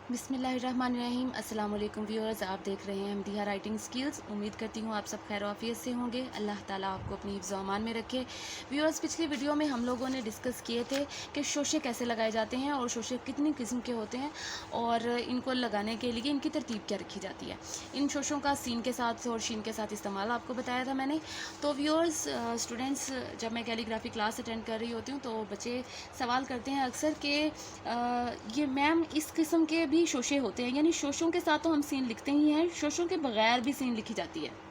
बिस्मिल्लाहिर्रहमानिर्रहीम। अस्सलाम वालेकुम व्यूअर्स, आप देख रहे हैं हमदिहा राइटिंग स्किल्स। उम्मीद करती हूँ आप सब खैर आफियत से होंगे। अल्लाह ताला आपको अपनी हिफ्ज़ व अमान में रखे। व्यूअर्स, पिछली वीडियो में हम लोगों ने डिस्कस किए थे कि शोशे कैसे लगाए जाते हैं और शोशे कितनी किस्म के होते हैं और इनको लगाने के लिए इनकी तरतीब क्या रखी जाती है। इन शोशों का सीन के साथ और शीन के साथ इस्तेमाल आपको बताया था मैंने। तो व्यूअर्स, स्टूडेंट्स, जब मैं कैलीग्राफी क्लास अटेंड कर रही होती हूँ तो बच्चे सवाल करते हैं अक्सर कि ये मैम इस किस्म के भी शोशे होते हैं, यानी शोशों के साथ तो हम सीन लिखते ही हैं, शोशों के बगैर भी सीन लिखी जाती है।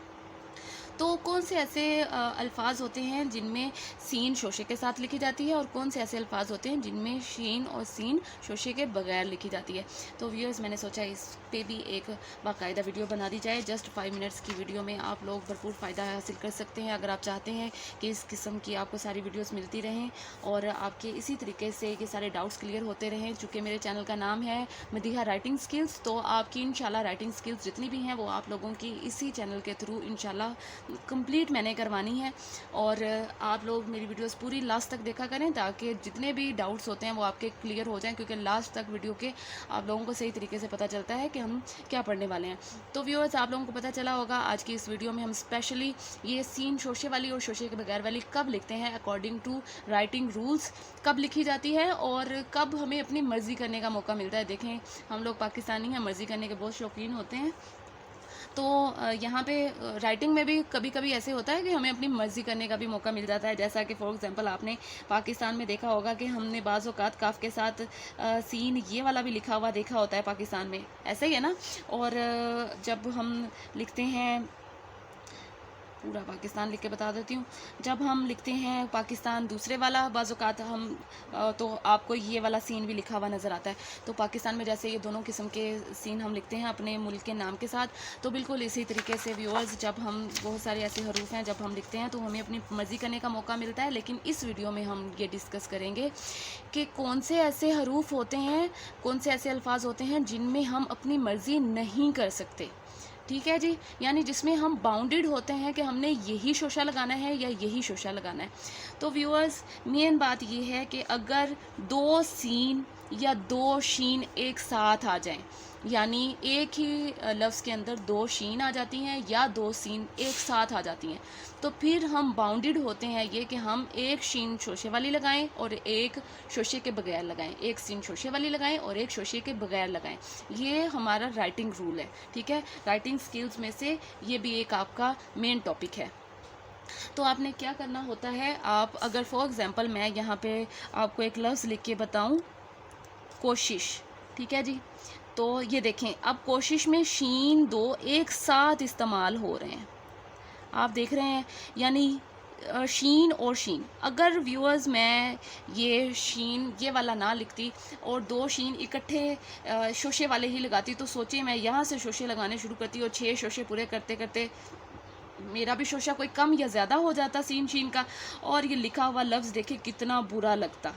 तो कौन से ऐसे अल्फाज होते हैं जिनमें सीन शोशे के साथ लिखी जाती है और कौन से ऐसे अल्फाज होते हैं जिनमें शीन और सीन शोशे के बगैर लिखी जाती है। तो व्यूअर्स, मैंने सोचा इस पे भी एक बाकायदा वीडियो बना दी जाए। जस्ट 5 मिनट्स की वीडियो में आप लोग भरपूर फ़ायदा हासिल कर सकते हैं अगर आप चाहते हैं कि इस किस्म की आपको सारी वीडियोस मिलती रहें और आपके इसी तरीके से ये सारे डाउट्स क्लियर होते रहें। चूँकि मेरे चैनल का नाम है मदीहा राइटिंग स्किल्स, तो आपकी इंशाल्लाह राइटिंग स्किल्स जितनी भी हैं वो आप लोगों की इसी चैनल के थ्रू इंशाल्लाह कंप्लीट मैंने करवानी है। और आप लोग मेरी वीडियोस पूरी लास्ट तक देखा करें ताकि जितने भी डाउट्स होते हैं वो आपके क्लियर हो जाएं, क्योंकि लास्ट तक वीडियो के आप लोगों को सही तरीके से पता चलता है कि हम क्या पढ़ने वाले हैं। तो व्यूअर्स, आप लोगों को पता चला होगा आज की इस वीडियो में हम स्पेशली ये सीन शोशे वाली और शोशे के बगैर वाली कब लिखते हैं अकॉर्डिंग टू राइटिंग रूल्स, कब लिखी जाती है और कब हमें अपनी मर्ज़ी करने का मौका मिलता है। देखें, हम लोग पाकिस्तानी हैं, मर्ज़ी करने के बहुत शौकीन होते हैं। तो यहाँ पे राइटिंग में भी कभी कभी ऐसे होता है कि हमें अपनी मर्ज़ी करने का भी मौका मिल जाता है। जैसा कि फॉर एग्जांपल आपने पाकिस्तान में देखा होगा कि हमने बाज़ औक़ात काफ के साथ सीन ये वाला भी लिखा हुआ देखा होता है पाकिस्तान में, ऐसा ही है ना। और जब हम लिखते हैं, पूरा पाकिस्तान लिख के बता देती हूँ, जब हम लिखते हैं पाकिस्तान दूसरे वाला बाज़ औक़ात हम तो आपको ये वाला सीन भी लिखा हुआ नज़र आता है। तो पाकिस्तान में जैसे ये दोनों किस्म के सीन हम लिखते हैं अपने मुल्क के नाम के साथ, तो बिल्कुल इसी तरीके से व्यूअर्स, जब हम बहुत सारे ऐसे हरूफ हैं जब हम लिखते हैं तो हमें अपनी मर्ज़ी करने का मौका मिलता है। लेकिन इस वीडियो में हम ये डिस्कस करेंगे कि कौन से ऐसे हरूफ होते हैं, कौन से ऐसे अल्फाज होते हैं जिनमें हम अपनी मर्ज़ी नहीं कर सकते। ठीक है जी, यानी जिसमें हम बाउंडेड होते हैं कि हमने यही शोशा लगाना है या यही शोशा लगाना है। तो व्यूअर्स, मेन बात ये है कि अगर दो सीन या दो शीन एक साथ आ जाएं, यानी एक ही लफ्ज़ के अंदर दो शीन आ जाती हैं या दो सीन एक साथ आ जाती हैं, तो फिर हम बाउंडेड होते हैं ये कि हम एक शीन शोशे वाली लगाएं और एक शोशे के बगैर लगाएं, एक सीन शोशे वाली लगाएं और एक शोशे के बगैर लगाएं। ये हमारा राइटिंग रूल है। ठीक है, राइटिंग स्किल्स में से ये भी एक आपका मेन टॉपिक है। तो आपने क्या करना होता है, आप अगर फॉर एग्जांपल मैं यहाँ पे आपको एक लफ्ज़ लिख के बताऊँ, कोशिश। ठीक है जी, तो ये देखें, अब कोशिश में शीन दो एक साथ इस्तेमाल हो रहे हैं, आप देख रहे हैं, यानी शीन और शीन। अगर व्यूअर्स मैं ये शीन ये वाला ना लिखती और दो शीन इकट्ठे शोशे वाले ही लगाती, तो सोचिए मैं यहाँ से शोशे लगाने शुरू करती और 6 शोशे पूरे करते करते मेरा भी शोशा कोई कम या ज़्यादा हो जाता सीन शीन का, और ये लिखा हुआ लफ्ज़ देखे कितना बुरा लगता।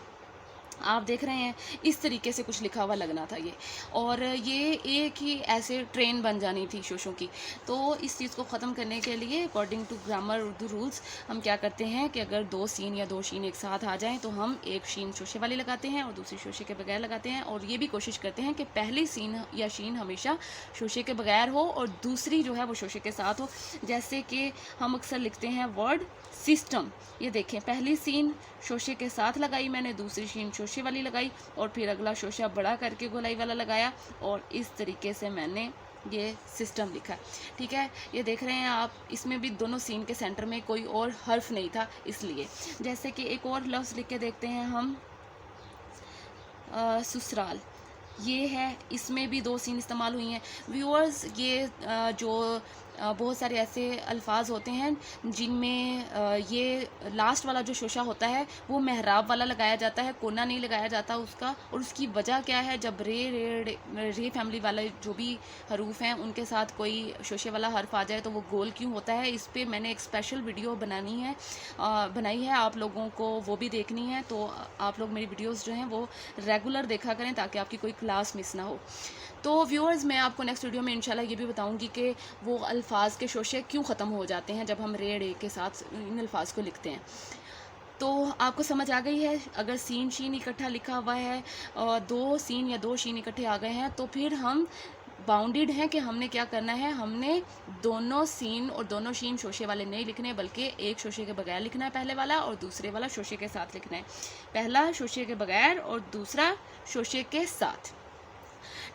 आप देख रहे हैं, इस तरीके से कुछ लिखा हुआ लगना था ये, और ये एक ही ऐसे ट्रेन बन जानी थी शोशों की। तो इस चीज़ को ख़त्म करने के लिए according to grammar Urdu rules हम क्या करते हैं कि अगर दो सीन या दो शीन एक साथ आ जाएं तो हम एक शीन शोशे वाली लगाते हैं और दूसरी शोशे के बगैर लगाते हैं, और ये भी कोशिश करते हैं कि पहली सीन या शीन हमेशा शोशे के बगैर हो और दूसरी जो है वो शोशे के साथ हो। जैसे कि हम अक्सर लिखते हैं वर्ड सिस्टम, ये देखें, पहली सीन शोशे के साथ लगाई मैंने, दूसरी शीन शोशे वाली लगाई और फिर अगला शोशा बड़ा करके गोलाई वाला लगाया, और इस तरीके से मैंने ये सिस्टम लिखा। ठीक है, ये देख रहे हैं आप, इसमें भी दोनों सीन के सेंटर में कोई और हर्फ नहीं था इसलिए। जैसे कि एक और लफ्ज़ लिख के देखते हैं हम, ससुराल, ये है, इसमें भी दो सीन इस्तेमाल हुई हैं। व्यूअर्स, ये जो बहुत सारे ऐसे अल्फाज होते हैं जिनमें ये लास्ट वाला जो शोशा होता है वो मेहराब वाला लगाया जाता है, कोना नहीं लगाया जाता उसका। और उसकी वजह क्या है, जब रे फैमिली वाले जो भी हरूफ हैं उनके साथ कोई शोशे वाला हर्फ आ जाए तो वो गोल क्यों होता है, इस पर मैंने एक स्पेशल वीडियो बनाई है, आप लोगों को वो भी देखनी है। तो आप लोग मेरी वीडियोज़ जो हैं वो रेगुलर देखा करें ताकि आपकी कोई क्लास मिस ना हो। तो व्यूअर्स, मैं आपको नेक्स्ट वीडियो में इंशाल्लाह ये भी बताऊंगी कि वो अल्फाज के शोशे क्यों ख़त्म हो जाते हैं जब हम रेड ए के साथ इन अल्फाज को लिखते हैं। तो आपको समझ आ गई है, अगर सीन शीन इकट्ठा लिखा हुआ है और 2 सीन या 2 शीन इकट्ठे आ गए हैं, तो फिर हम बाउंडेड हैं कि हमने क्या करना है, हमने दोनों सीन और दोनों शीन शोशे वाले नहीं लिखने, बल्कि एक शोशे के बगैर लिखना है पहले वाला, और दूसरे वाला शोशे के साथ लिखना है। पहला शोशे के बगैर और दूसरा शोशे के साथ,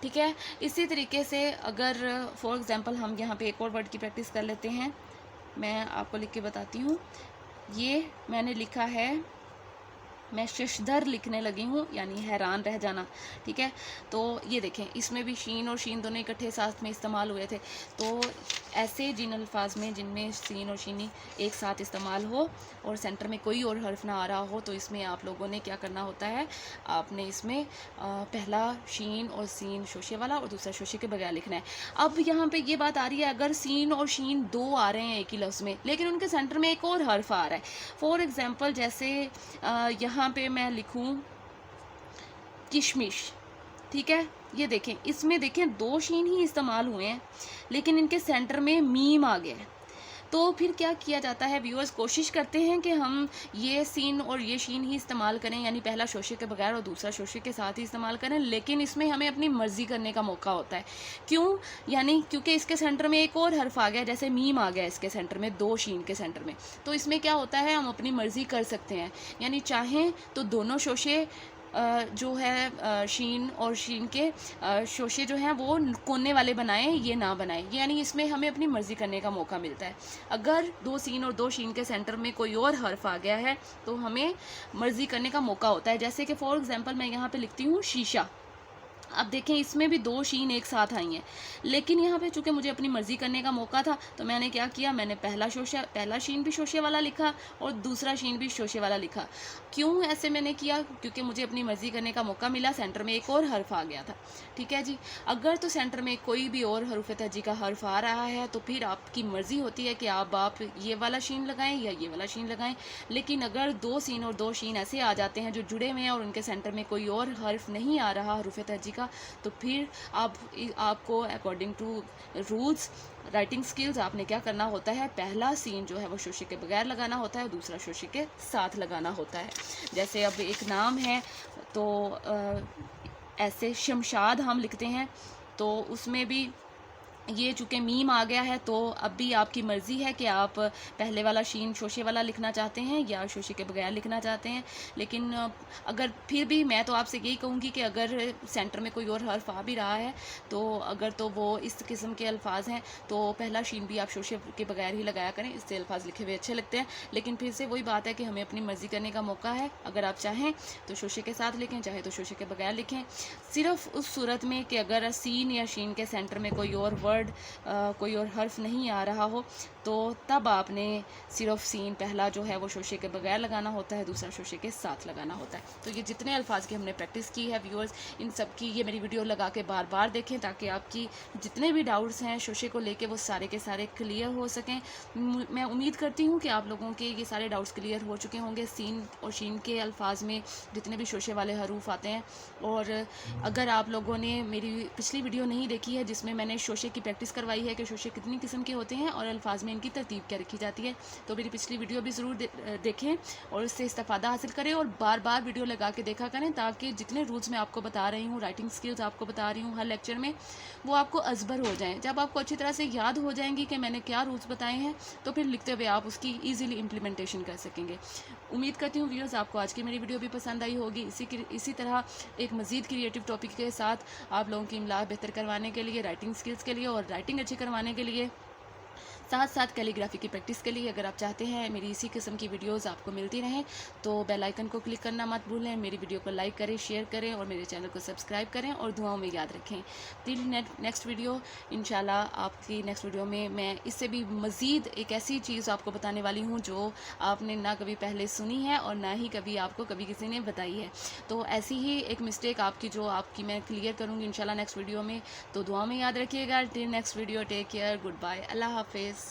ठीक है। इसी तरीके से अगर फॉर एग्जांपल हम यहाँ पे एक और वर्ड की प्रैक्टिस कर लेते हैं, मैं आपको लिख के बताती हूँ। ये मैंने लिखा है, मैं शशधर लिखने लगी हूँ, यानी हैरान रह जाना, ठीक है। तो ये देखें, इसमें भी शीन और शीन दोनों इकट्ठे साथ में इस्तेमाल हुए थे। तो ऐसे जिन अल्फाज में जिनमें सीन और शीनी एक साथ इस्तेमाल हो और सेंटर में कोई और हर्फ ना आ रहा हो, तो इसमें आप लोगों ने क्या करना होता है, आपने इसमें पहला शीन और सीन शोशे वाला और दूसरा शोशे के बगैर लिखना है। अब यहाँ पे ये बात आ रही है, अगर सीन और शीन 2 आ रहे हैं एक ही लफ्ज़ में, लेकिन उनके सेंटर में एक और हर्फ आ रहा है। फॉर एग्जाम्पल जैसे यहाँ पे मैं लिखूं किशमिश, ठीक है। ये देखें, इसमें देखें 2 शीन ही इस्तेमाल हुए हैं, लेकिन इनके सेंटर में मीम आ गया है। तो फिर क्या किया जाता है, व्यूअर्स कोशिश करते हैं कि हम ये सीन और ये शीन ही इस्तेमाल करें, यानी पहला शोशे के बगैर और दूसरा शोशे के साथ ही इस्तेमाल करें, लेकिन इसमें हमें अपनी मर्ज़ी करने का मौका होता है। क्यों? यानी क्योंकि इसके सेंटर में एक और हर्फ आ गया, जैसे मीम आ गया इसके सेंटर में, 2 शीन के सेंटर में। तो इसमें क्या होता है, हम अपनी मर्ज़ी कर सकते हैं, यानी चाहें तो दोनों शोशे जो है शीन और शीन के शोशे जो हैं वो कोने वाले बनाएं, ये ना बनाएं, यानी इसमें हमें अपनी मर्ज़ी करने का मौका मिलता है। अगर 2 सीन और 2 शीन के सेंटर में कोई और हर्फ आ गया है, तो हमें मर्ज़ी करने का मौका होता है। जैसे कि फॉर एग्जांपल मैं यहाँ पे लिखती हूँ शीशा। अब देखें, इसमें भी 2 शीन एक साथ आई हैं, लेकिन यहाँ पे चूँकि मुझे अपनी मर्ज़ी करने का मौका था, तो मैंने क्या किया, मैंने पहला शीन भी शोशे वाला लिखा और दूसरा शीन भी शोशे वाला लिखा। क्यों ऐसे मैंने किया? क्योंकि मुझे अपनी मर्ज़ी करने का मौका मिला, सेंटर में एक और हर्फ आ गया था, ठीक है जी। अगर तो सेंटर में कोई भी और हरूफ तहजी का हर्फ आ रहा है, तो फिर आपकी मर्ज़ी होती है कि आप ये वाला शीन लगाएं या ये वाला शीन लगाएं। लेकिन अगर 2 सीन और 2 शीन ऐसे आ जाते हैं जो जुड़े हुए हैं और उनके सेंटर में कोई और हर्फ नहीं आ रहा हरूफ तहजी का, तो फिर आपको according to rules writing skills आपने क्या करना होता है, पहला सीन जो है वो शोशे के बगैर लगाना होता है और दूसरा शोशे के साथ लगाना होता है। जैसे अब एक नाम है, तो ऐसे शमशाद हम लिखते हैं, तो उसमें भी ये चूँकि मीम आ गया है, तो अब भी आपकी मर्ज़ी है कि आप पहले वाला शीन शोशे वाला लिखना चाहते हैं या शोशे के बगैर लिखना चाहते हैं। लेकिन अगर फिर भी मैं तो आपसे यही कहूँगी कि अगर सेंटर में कोई और हर्फ आ भी रहा है, तो अगर तो वो इस किस्म के अल्फाज हैं, तो पहला शीन भी आप शोशे के बगैर ही लगाया करें, इससे अल्फाज लिखे हुए अच्छे लगते हैं। लेकिन फिर से वही बात है कि हमें अपनी मर्ज़ी करने का मौका है, अगर आप चाहें तो शोशे के साथ लिखें, चाहे तो शोशे के बगैर लिखें। सिर्फ उस सूरत में कि अगर सीन या शीन के सेंटर में कोई और कोई और हर्फ नहीं आ रहा हो, तो तब आपने सिर्फ सीन पहला जो है वो शोशे के बगैर लगाना होता है, दूसरा शोशे के साथ लगाना होता है। तो ये जितने अल्फाज की हमने प्रैक्टिस की है व्यूअर्स, इन सब की ये मेरी वीडियो लगा के बार बार देखें, ताकि आपकी जितने भी डाउट्स हैं शोशे को लेके वो सारे के सारे क्लियर हो सकें। मैं उम्मीद करती हूँ कि आप लोगों के ये सारे डाउट्स क्लियर हो चुके होंगे सीन और शीन के अल्फाज में जितने भी शोशे वाले हरूफ आते हैं। और अगर आप लोगों ने मेरी पिछली वीडियो नहीं देखी है जिसमें मैंने शोशे की प्रैक्टिस करवाई है कि शोशे कितनी किस्म के होते हैं और अल्फाज में इनकी तरतीब क्या रखी जाती है, तो मेरी पिछली वीडियो भी ज़रूर देखें और इससे इस्तेफादा हासिल करें और बार बार वीडियो लगा के देखा करें, ताकि जितने रूल्स मैं आपको बता रही हूँ, राइटिंग स्किल्स आपको बता रही हूँ हर लेक्चर में, वो आपको अजबर हो जाएँ। जब आपको अच्छी तरह से याद हो जाएंगी कि मैंने क्या रूल्स बताए हैं, तो फिर लिखते हुए आप उसकी ईजिली इम्प्लीमेंटेशन कर सकेंगे। उम्मीद करती हूँ व्यूअर्स आपको आज की मेरी वीडियो भी पसंद आई होगी। इसी तरह एक मज़ीद क्रिएटिव टॉपिक के साथ आप लोगों की इमला बेहतर करवाने के लिए, राइटिंग स्किल्स के लिए और राइटिंग अच्छी करवाने के लिए, साथ साथ कैलीग्राफी की प्रैक्टिस के लिए, अगर आप चाहते हैं मेरी इसी किस्म की वीडियोस आपको मिलती रहें, तो बेल आइकन को क्लिक करना मत भूलें। मेरी वीडियो को लाइक करें, शेयर करें और मेरे चैनल को सब्सक्राइब करें और दुआओं में याद रखें। टिल नेक्स्ट वीडियो, इंशाल्लाह आपकी नेक्स्ट वीडियो में मैं इससे भी मज़ीद एक ऐसी चीज़ आपको बताने वाली हूँ जो आपने ना कभी पहले सुनी है और ना ही कभी आपको कभी किसी ने बताई है। तो ऐसी ही एक मिस्टेक आपकी मैं क्लियर करूँगी इंशाल्लाह नेक्स्ट वीडियो में। तो दुआ में याद रखिएगा। Till next video, take care, goodbye, अल्लाह हाफिज़।